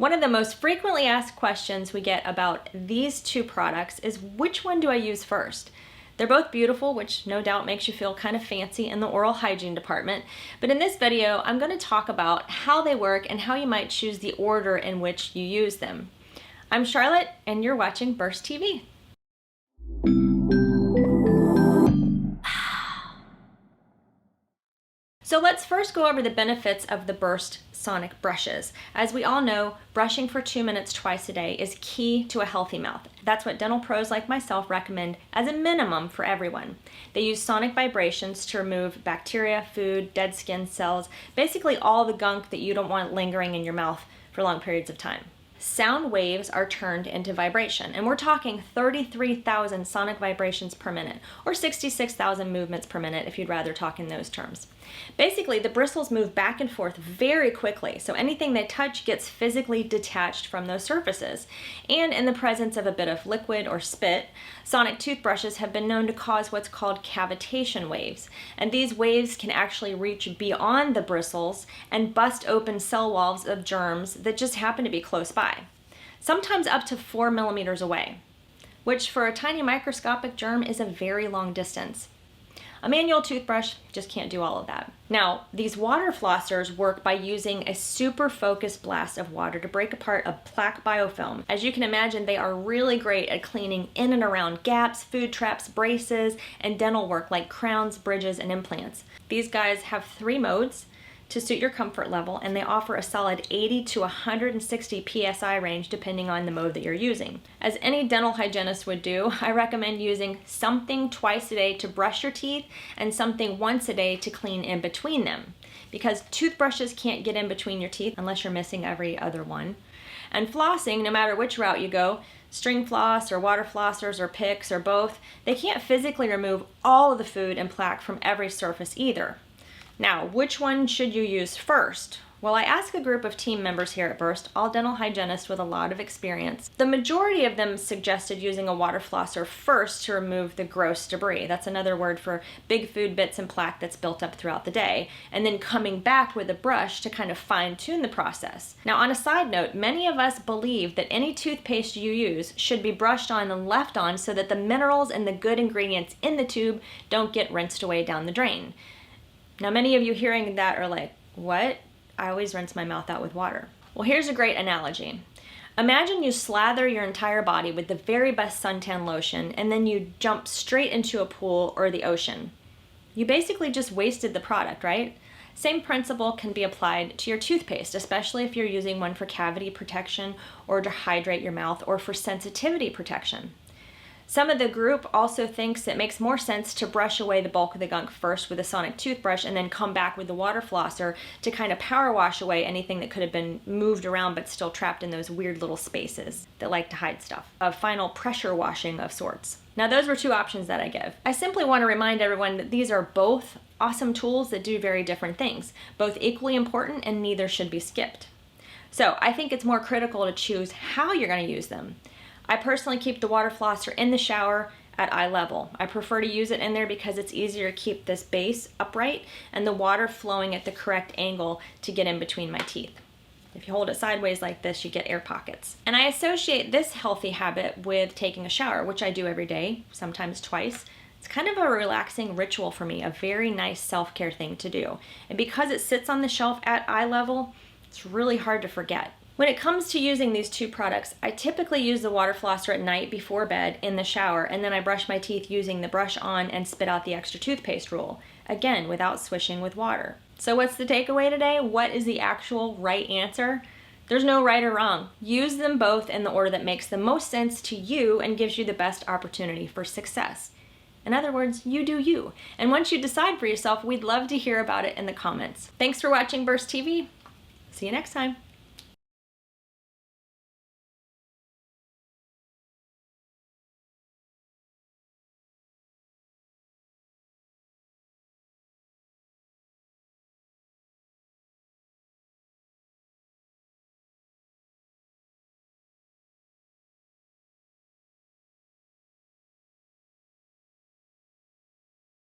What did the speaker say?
One of the most frequently asked questions we get about these two products is, which one do I use first? They're both beautiful, which no doubt makes you feel kind of fancy in the oral hygiene department. But in this video, I'm going to talk about how they work and how you might choose the order in which you use them. I'm Charlotte, and you're watching BURST TV. So let's first go over the benefits of the BURST Sonic brushes. As we all know, brushing for 2 minutes twice a day is key to a healthy mouth. That's what dental pros like myself recommend as a minimum for everyone. They use sonic vibrations to remove bacteria, food, dead skin cells, basically all the gunk that you don't want lingering in your mouth for long periods of time. Sound waves are turned into vibration, and we're talking 33,000 sonic vibrations per minute, or 66,000 movements per minute if you'd rather talk in those terms. Basically, the bristles move back and forth very quickly, so anything they touch gets physically detached from those surfaces. And in the presence of a bit of liquid or spit, sonic toothbrushes have been known to cause what's called cavitation waves. And these waves can actually reach beyond the bristles and bust open cell walls of germs that just happen to be close by, sometimes up to 4 millimeters away, which for a tiny microscopic germ is a very long distance. A manual toothbrush just can't do all of that. Now, these water flossers work by using a super focused blast of water to break apart a plaque biofilm. As you can imagine, they are really great at cleaning in and around gaps, food traps, braces, and dental work like crowns, bridges, and implants. These guys have 3 modes to suit your comfort level, and they offer a solid 80 to 160 PSI range depending on the mode that you're using. As any dental hygienist would do, I recommend using something twice a day to brush your teeth and something once a day to clean in between them, because toothbrushes can't get in between your teeth unless you're missing every other one. And flossing, no matter which route you go, string floss or water flossers or picks or both, they can't physically remove all of the food and plaque from every surface either. Now, which one should you use first? Well, I asked a group of team members here at BURST, all dental hygienists with a lot of experience. The majority of them suggested using a water flosser first to remove the gross debris. That's another word for big food bits and plaque that's built up throughout the day, and then coming back with a brush to kind of fine-tune the process. Now, on a side note, many of us believe that any toothpaste you use should be brushed on and left on so that the minerals and the good ingredients in the tube don't get rinsed away down the drain. Now, many of you hearing that are like, what? I always rinse my mouth out with water. Well, here's a great analogy. Imagine you slather your entire body with the very best suntan lotion, and then you jump straight into a pool or the ocean. You basically just wasted the product, right? Same principle can be applied to your toothpaste, especially if you're using one for cavity protection or to hydrate your mouth or for sensitivity protection. Some of the group also thinks it makes more sense to brush away the bulk of the gunk first with a sonic toothbrush and then come back with the water flosser to kind of power wash away anything that could have been moved around but still trapped in those weird little spaces that like to hide stuff. A final pressure washing of sorts. Now, those were 2 options that I give. I simply want to remind everyone that these are both awesome tools that do very different things, both equally important, and neither should be skipped. So I think it's more critical to choose how you're going to use them. I personally keep the water flosser in the shower at eye level. I prefer to use it in there because it's easier to keep this base upright and the water flowing at the correct angle to get in between my teeth. If you hold it sideways like this, you get air pockets. And I associate this healthy habit with taking a shower, which I do every day, sometimes twice. It's kind of a relaxing ritual for me, a very nice self-care thing to do. And because it sits on the shelf at eye level, it's really hard to forget. When it comes to using these 2 products, I typically use the water flosser at night before bed in the shower, and then I brush my teeth using the brush on and spit out the extra toothpaste rule, again, without swishing with water. So what's the takeaway today? What is the actual right answer? There's no right or wrong. Use them both in the order that makes the most sense to you and gives you the best opportunity for success. In other words, you do you. And once you decide for yourself, we'd love to hear about it in the comments. Thanks for watching BURST TV. See you next time.